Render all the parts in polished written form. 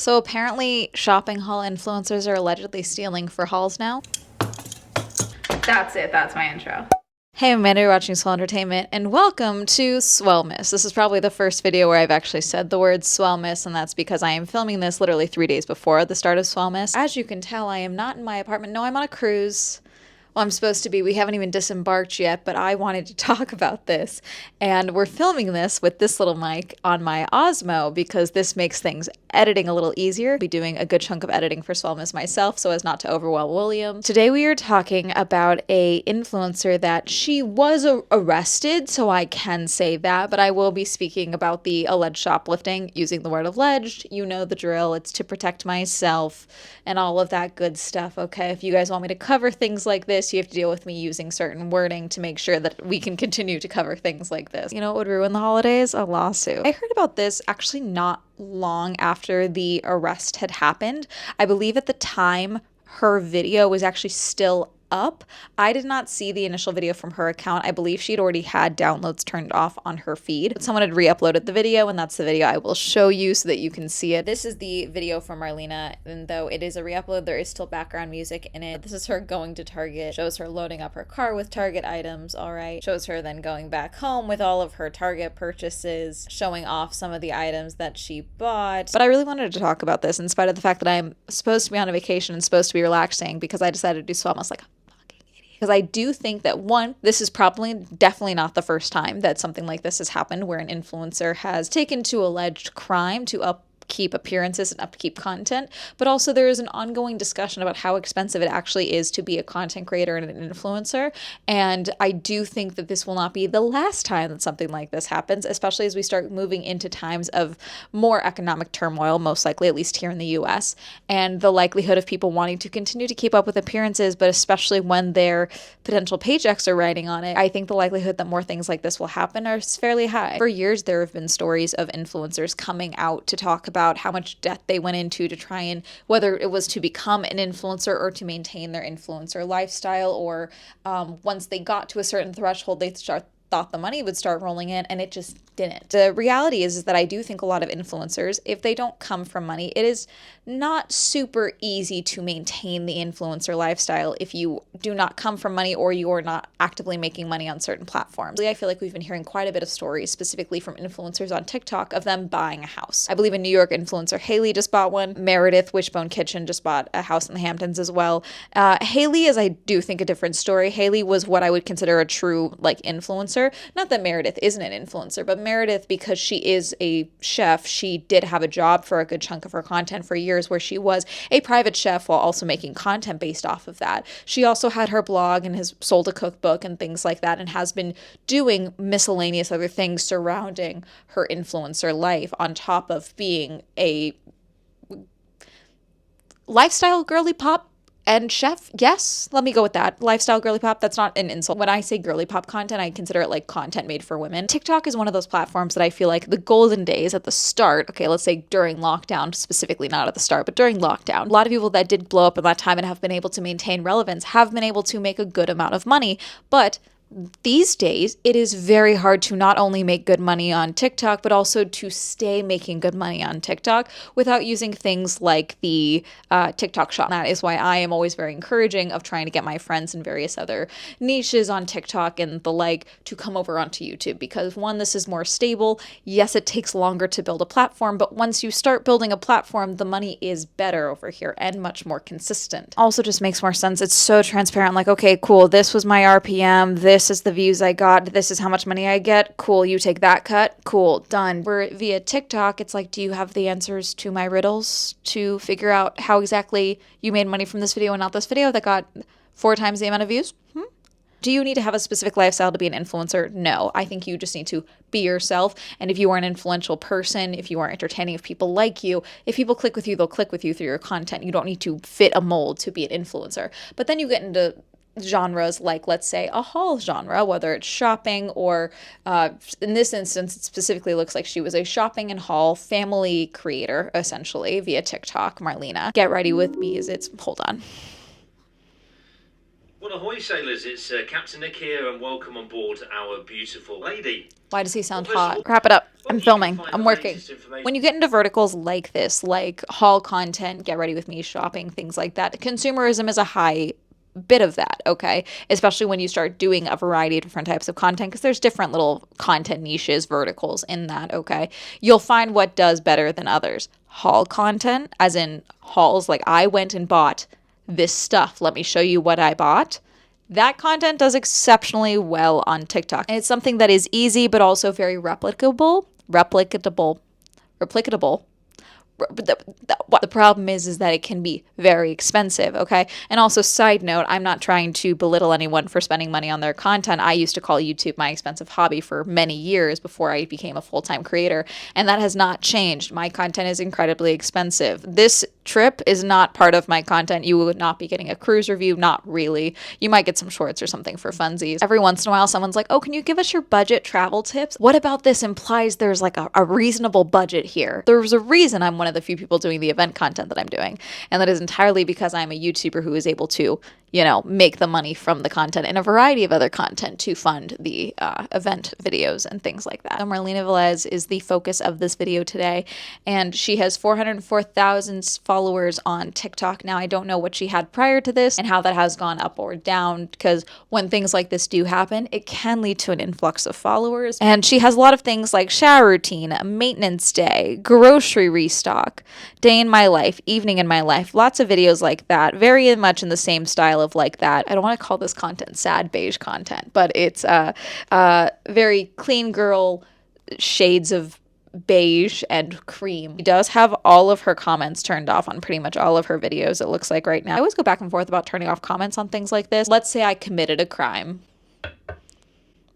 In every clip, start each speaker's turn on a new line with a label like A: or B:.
A: So apparently shopping haul influencers are allegedly stealing for hauls now.
B: That's it. That's my intro.
A: Hey, Amanda, you're watching Swell Entertainment, and welcome to Swellmas. This is probably the first video where I've actually said the word Swellmas, and that's because I am filming this literally 3 days before the start of Swellmas. As you can tell, I am not in my apartment. No, I'm on a cruise. Well, I'm supposed to be. We haven't even disembarked yet, but I wanted to talk about this. And we're filming this with this little mic on my Osmo because this makes things editing a little easier. I'll be doing a good chunk of editing for Swellmas myself so as not to overwhelm William. Today we are talking about a influencer that she was arrested, so I can say that, but I will be speaking about the alleged shoplifting, using the word alleged. You know the drill. It's to protect myself and all of that good stuff, okay? If you guys want me to cover things like this, you have to deal with me using certain wording to make sure that we can continue to cover things like this. You know what would ruin the holidays? A lawsuit. I heard about this actually not long after the arrest had happened. I believe at the time her video was actually still up. I did not see the initial video from her account. I believe she'd already had downloads turned off on her feed. But someone had re-uploaded the video, and that's the video I will show you so that you can see it. This is the video from Marlena, and though it is a re-upload, there is still background music in it. This is her going to Target, shows her loading up her car with Target items, all right. Shows her then going back home with all of her Target purchases, showing off some of the items that she bought. But I really wanted to talk about this in spite of the fact that I'm supposed to be on a vacation and supposed to be relaxing because I decided to do so almost like because I do think that, one, this is definitely not the first time that something like this has happened where an influencer has taken to alleged crime to upkeep appearances and upkeep content, but also there is an ongoing discussion about how expensive it actually is to be a content creator and an influencer, and I do think that this will not be the last time that something like this happens, especially as we start moving into times of more economic turmoil, most likely, at least here in the US, and the likelihood of people wanting to continue to keep up with appearances, but especially when their potential paychecks are riding on it. I think the likelihood that more things like this will happen are fairly high. For years, there have been stories of influencers coming out to talk about how much debt they went into to try and, whether it was to become an influencer or to maintain their influencer lifestyle, or once they got to a certain threshold, they thought the money would start rolling in, and it just didn't. The reality is that I do think a lot of influencers, if they don't come from money, it is not super easy to maintain the influencer lifestyle if you do not come from money or you are not actively making money on certain platforms. I feel like we've been hearing quite a bit of stories, specifically from influencers on TikTok, of them buying a house. I believe a New York influencer, Haley, just bought one. Meredith, Wishbone Kitchen, just bought a house in the Hamptons as well. Haley is, I do think, a different story. Haley was what I would consider a true, influencer. Not that Meredith isn't an influencer, but Meredith, because she is a chef, she did have a job for a good chunk of her content for years where she was a private chef while also making content based off of that. She also had her blog and has sold a cookbook and things like that, and has been doing miscellaneous other things surrounding her influencer life on top of being a lifestyle girly pop and chef. Yes, let me go with that. Lifestyle girly pop, that's not an insult. When I say girly pop content, I consider it like content made for women. TikTok is one of those platforms that I feel like the golden days at the start, okay, let's say during lockdown, specifically not at the start, but during lockdown, a lot of people that did blow up at that time and have been able to maintain relevance have been able to make a good amount of money, but these days, it is very hard to not only make good money on TikTok, but also to stay making good money on TikTok without using things like the TikTok shop. That is why I am always very encouraging of trying to get my friends in various other niches on TikTok and the like to come over onto YouTube, because one, this is more stable. Yes, it takes longer to build a platform, but once you start building a platform, the money is better over here and much more consistent. Also just makes more sense. It's so transparent. Like, okay, cool. This was my RPM. This is the views I got. This is how much money I get. Cool. You take that cut. Cool. Done. We're via TikTok. It's like, do you have the answers to my riddles to figure out how exactly you made money from this video and not this video that got 4 times the amount of views? Do you need to have a specific lifestyle to be an influencer? No. I think you just need to be yourself. And if you are an influential person, if you are entertaining, if people like you, if people click with you, they'll click with you through your content. You don't need to fit a mold to be an influencer. But then you get into genres like, let's say, a haul genre, whether it's shopping or in this instance, it specifically looks like she was a shopping and haul family creator, essentially, via TikTok. Marlena, get ready with me as it's, hold on.
C: Well, ahoy sailors, it's Captain Nick here and welcome on board our beautiful lady.
A: Why does he sound
C: Well,
A: hot? Wrap it up. I'm filming. I'm working.
C: Information.
A: When you get into verticals like this, like haul content, get ready with me, shopping, things like that, consumerism is a high bit of that, okay? Especially when you start doing a variety of different types of content, because there's different little content niches, verticals in that, okay? You'll find what does better than others. Haul content, as in hauls, like I went and bought this stuff. Let me show you what I bought. That content does exceptionally well on TikTok. And it's something that is easy, but also very replicable. The problem is that it can be very expensive, okay? And also, side note, I'm not trying to belittle anyone for spending money on their content. I used to call YouTube my expensive hobby for many years before I became a full-time creator, and that has not changed. My content is incredibly expensive. This trip is not part of my content. You would not be getting a cruise review, not really. You might get some shorts or something for funsies. Every once in a while, someone's like, oh, can you give us your budget travel tips? What about this implies there's like a reasonable budget here? There's a reason I'm one of the few people doing the event content that I'm doing, and that is entirely because I'm a YouTuber who is able to, you know, make the money from the content and a variety of other content to fund the event videos and things like that. Marlena Velez is the focus of this video today, and she has 404,000 followers on TikTok. Now, I don't know what she had prior to this and how that has gone up or down, because when things like this do happen, it can lead to an influx of followers. And she has a lot of things like shower routine, maintenance day, grocery restock, day in my life, evening in my life, lots of videos like that, very much in the same style of like that. I don't want to call this content sad beige content, but it's very clean girl shades of beige and cream. She does have all of her comments turned off on pretty much all of her videos, it looks like right now. I always go back and forth about turning off comments on things like this. Let's say I committed a crime.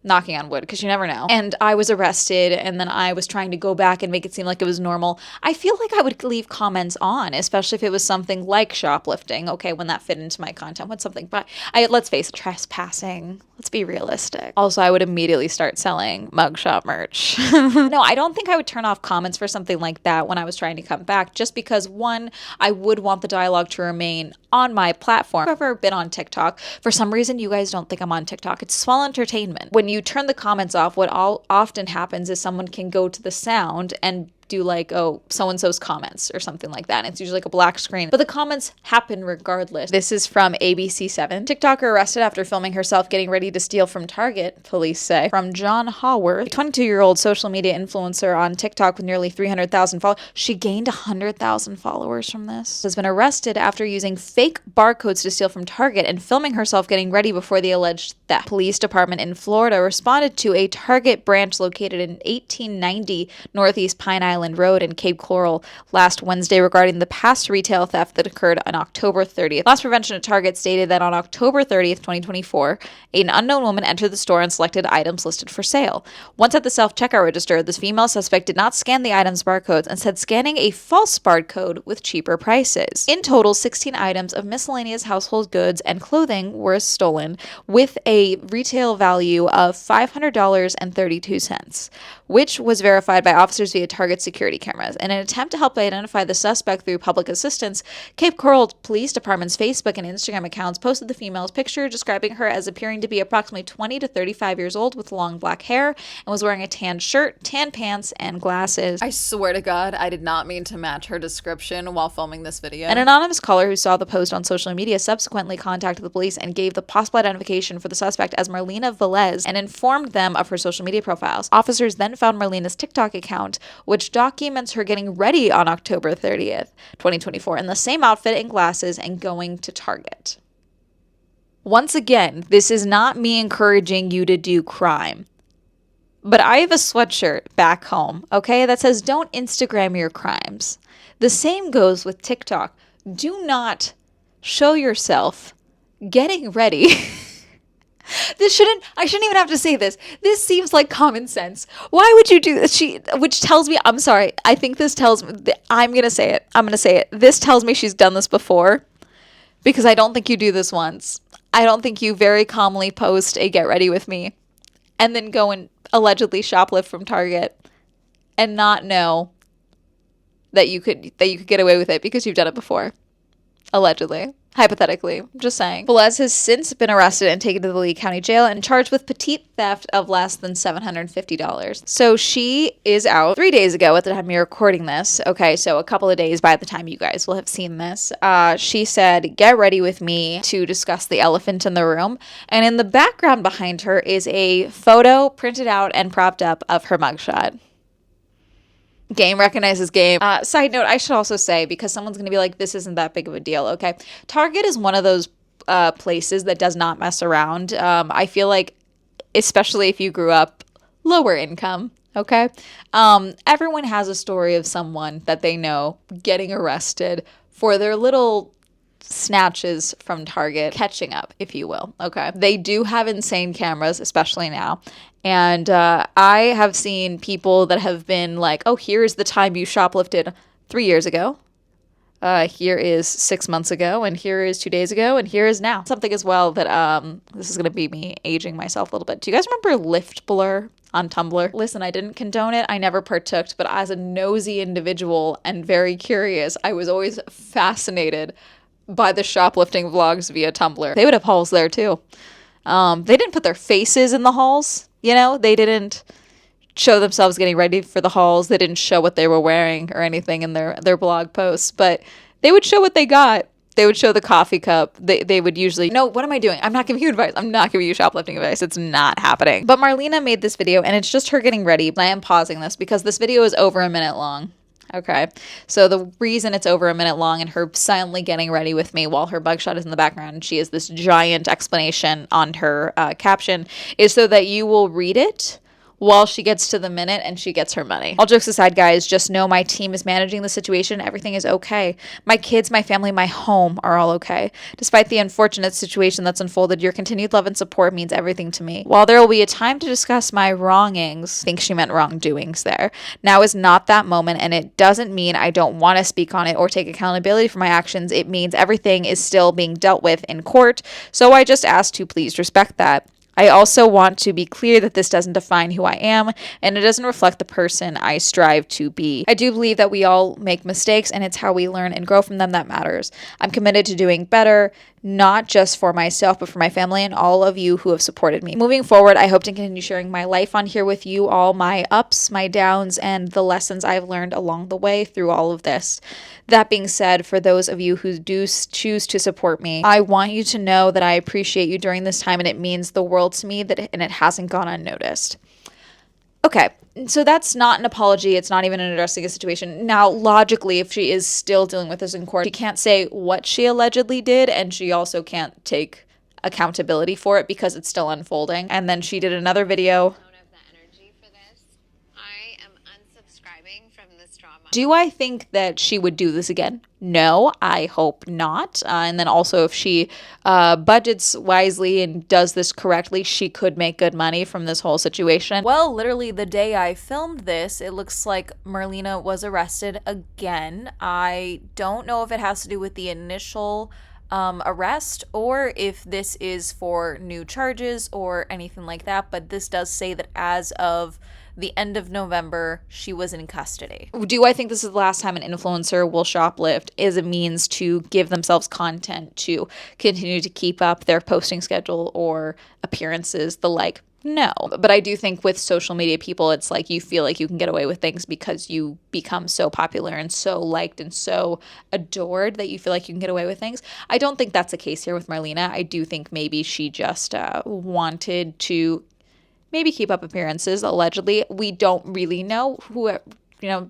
A: Knocking on wood, because you never know. And I was arrested, and then I was trying to go back and make it seem like it was normal. I feel like I would leave comments on, especially if it was something like shoplifting. Okay, when that fit into my content, what's something, but let's face it, trespassing. Let's be realistic. Also, I would immediately start selling mugshot merch. No, I don't think I would turn off comments for something like that when I was trying to come back, just because, one, I would want the dialogue to remain on my platform. I've ever been on TikTok. For some reason, you guys don't think I'm on TikTok. It's Swell Entertainment. When you turn the comments off, what often happens is someone can go to the sound and do like, oh, so-and-so's comments or something like that. And it's usually like a black screen, but the comments happen regardless. This is from ABC7. TikToker arrested after filming herself getting ready to steal from Target, police say. From John Haworth, a 22-year-old social media influencer on TikTok with nearly 300,000 followers. She gained 100,000 followers from this. Has been arrested after using fake barcodes to steal from Target and filming herself getting ready before the alleged theft. Police department in Florida responded to a Target branch located in 1890 Northeast Pine Island Road in Cape Coral last Wednesday regarding the past retail theft that occurred on October 30th. Loss prevention at Target stated that on October 30th, 2024, an unknown woman entered the store and selected items listed for sale. Once at the self-checkout register, this female suspect did not scan the items' barcodes and said scanning a false barcode with cheaper prices. In total, 16 items of miscellaneous household goods and clothing were stolen, with a retail value of $500.32, which was verified by officers via Target security cameras. In an attempt to help identify the suspect through public assistance, Cape Coral Police Department's Facebook and Instagram accounts posted the female's picture, describing her as appearing to be approximately 20 to 35 years old with long black hair and was wearing a tan shirt, tan pants, and glasses. I swear to God, I did not mean to match her description while filming this video. An anonymous caller who saw the post on social media subsequently contacted the police and gave the possible identification for the suspect as Marlena Velez and informed them of her social media profiles. Officers then found Marlena's TikTok account, which documents her getting ready on October 30th, 2024, in the same outfit and glasses and going to Target. Once again, this is not me encouraging you to do crime, but I have a sweatshirt back home, okay, that says don't Instagram your crimes. The same goes with TikTok. Do not show yourself getting ready. I shouldn't even have to say this. This seems like common sense. Why would you do this? Which tells me, I'm sorry, I think this tells me, I'm going to say it. This tells me she's done this before, because I don't think you do this once. I don't think you very calmly post a get ready with me and then go and allegedly shoplift from Target and not know that you could get away with it because you've done it before. Allegedly. Hypothetically, just saying. Velez has since been arrested and taken to the Lee County Jail and charged with petite theft of less than $750. So she is out 3 days ago at the time you're recording this. Okay, so a couple of days by the time you guys will have seen this. She said, "Get ready with me to discuss the elephant in the room." And in the background behind her is a photo printed out and propped up of her mugshot. Game recognizes game. Side note, I should also say, because someone's going to be like, this isn't that big of a deal, okay? Target is one of those places that does not mess around. I feel like, especially if you grew up lower income, okay? Everyone has a story of someone that they know getting arrested for their little snatches from Target, catching up, if you will, okay? They do have insane cameras, especially now. And I have seen people that have been like, oh, here's the time you shoplifted 3 years ago. Here is 6 months ago, and here is 2 days ago, and here is now. Something as well that, this is going to be me aging myself a little bit. Do you guys remember Lift Blur on Tumblr? Listen, I didn't condone it. I never partook, but as a nosy individual and very curious, I was always fascinated by the shoplifting vlogs via Tumblr. They would have hauls there too. They didn't put their faces in the hauls. You know, they didn't show themselves getting ready for the hauls. They didn't show what they were wearing or anything in their blog posts, but they would show what they got. They would show the coffee cup. They would usually, no, what am I doing? I'm not giving you advice. I'm not giving you shoplifting advice. It's not happening. But Marlena made this video and it's just her getting ready. I am pausing this because this video is over a minute long. Okay, so the reason it's over a minute long and her silently getting ready with me while her mugshot is in the background and she has this giant explanation on her caption is so that you will read it while she gets to the minute and she gets her money. All jokes aside, guys, just know my team is managing the situation. Everything is okay. My kids, my family, my home are all okay. Despite the unfortunate situation that's unfolded, your continued love and support means everything to me. While there will be a time to discuss my wrongings, I think she meant wrongdoings there, now is not that moment, and it doesn't mean I don't want to speak on it or take accountability for my actions. It means everything is still being dealt with in court, so I just ask to please respect that. I also want to be clear that this doesn't define who I am, and it doesn't reflect the person I strive to be. I do believe that we all make mistakes, and it's how we learn and grow from them that matters. I'm committed to doing better, not just for myself, but for my family and all of you who have supported me. Moving forward, I hope to continue sharing my life on here with you, all my ups, my downs, and the lessons I've learned along the way through all of this. That being said, for those of you who do choose to support me, I want you to know that I appreciate you during this time, and it means the world to me, and it hasn't gone unnoticed. Okay, so that's not an apology. It's not even addressing a situation. Now, logically, if she is still dealing with this in court, she can't say what she allegedly did, and she also can't take accountability for it because it's still unfolding. And then she did another video. Do I think that she would do this again? No, I hope not. And then also if she budgets wisely and does this correctly, she could make good money from this whole situation. Well, literally the day I filmed this, it looks like Marlena was arrested again. I don't know if it has to do with the initial arrest or if this is for new charges or anything like that, but this does say that as of the end of November, she was in custody. Do I think this is the last time an influencer will shoplift as a means to give themselves content to continue to keep up their posting schedule or appearances, the like? No. But I do think with social media people, it's like you feel like you can get away with things because you become so popular and so liked and so adored that you feel like you can get away with things. I don't think that's the case here with Marlena. I do think maybe she just wanted to maybe keep up appearances, allegedly. We don't really know who,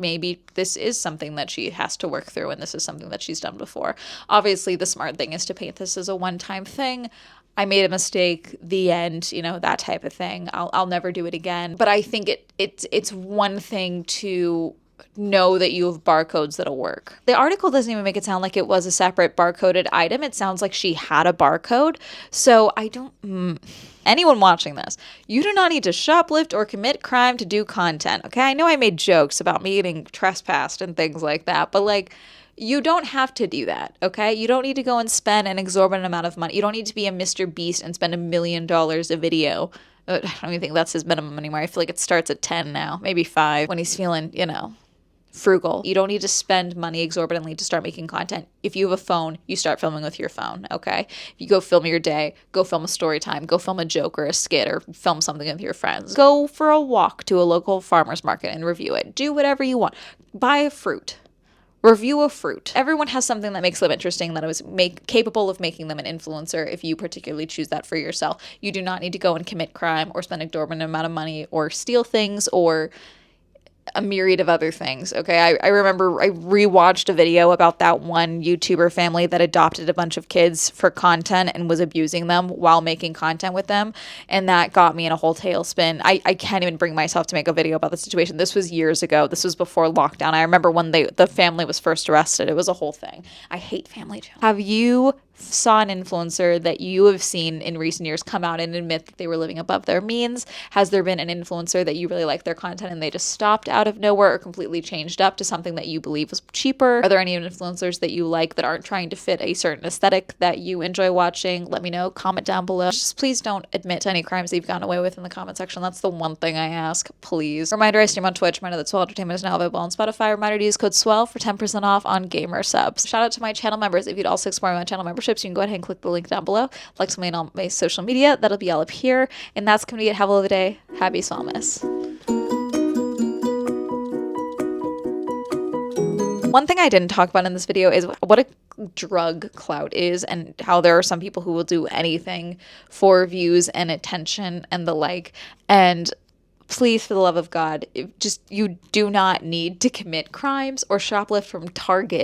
A: maybe this is something that she has to work through and this is something that she's done before. Obviously, the smart thing is to paint this as a one-time thing. I made a mistake, the end, that type of thing. I'll never do it again. But I think it's one thing to know that you have barcodes that'll work. The article doesn't even make it sound like it was a separate barcoded item. It sounds like she had a barcode. So I don't... Anyone watching this, you do not need to shoplift or commit crime to do content, okay? I know I made jokes about me getting trespassed and things like that, but you don't have to do that, okay? You don't need to go and spend an exorbitant amount of money. You don't need to be a Mr. Beast and spend $1 million a video. I don't even think that's his minimum anymore. I feel like it starts at 10 now, maybe 5 when he's feeling, frugal. You don't need to spend money exorbitantly to start making content. If you have a phone, you start filming with your phone, okay? If you go film your day, go film a story time, go film a joke or a skit or film something with your friends. Go for a walk to a local farmer's market and review it. Do whatever you want. Buy a fruit. Review a fruit. Everyone has something that makes them interesting that is capable of making them an influencer if you particularly choose that for yourself. You do not need to go and commit crime or spend an exorbitant amount of money or steal things or a myriad of other things, okay? I remember I rewatched a video about that one YouTuber family that adopted a bunch of kids for content and was abusing them while making content with them, and that got me in a whole tailspin. I can't even bring myself to make a video about the situation. This was years ago. This was before lockdown. I remember when the family was first arrested. It was a whole thing. I hate family channels. Have you saw an influencer that you have seen in recent years come out and admit that they were living above their means? Has there been an influencer that you really like their content and they just stopped out of nowhere or completely changed up to something that you believe was cheaper? Are there any influencers that you like that aren't trying to fit a certain aesthetic that you enjoy watching? Let me know. Comment down below. Just please don't admit to any crimes that you've gotten away with in the comment section. That's the one thing I ask, please. Reminder, I stream on Twitch. Reminder that Swell Entertainment is now available on Spotify. Reminder to use code SWELL for 10% off on gamer subs. Shout out to my channel members. If you'd also explore my channel memberships, you can go ahead and click the link down below. Like me on all my social media. That'll be all up here. And that's going to be it. Have a lovely day. Happy Swellmas. One thing I didn't talk about in this video is what a drug clout is and how there are some people who will do anything for views and attention and the like. And please, for the love of God, you do not need to commit crimes or shoplift from Target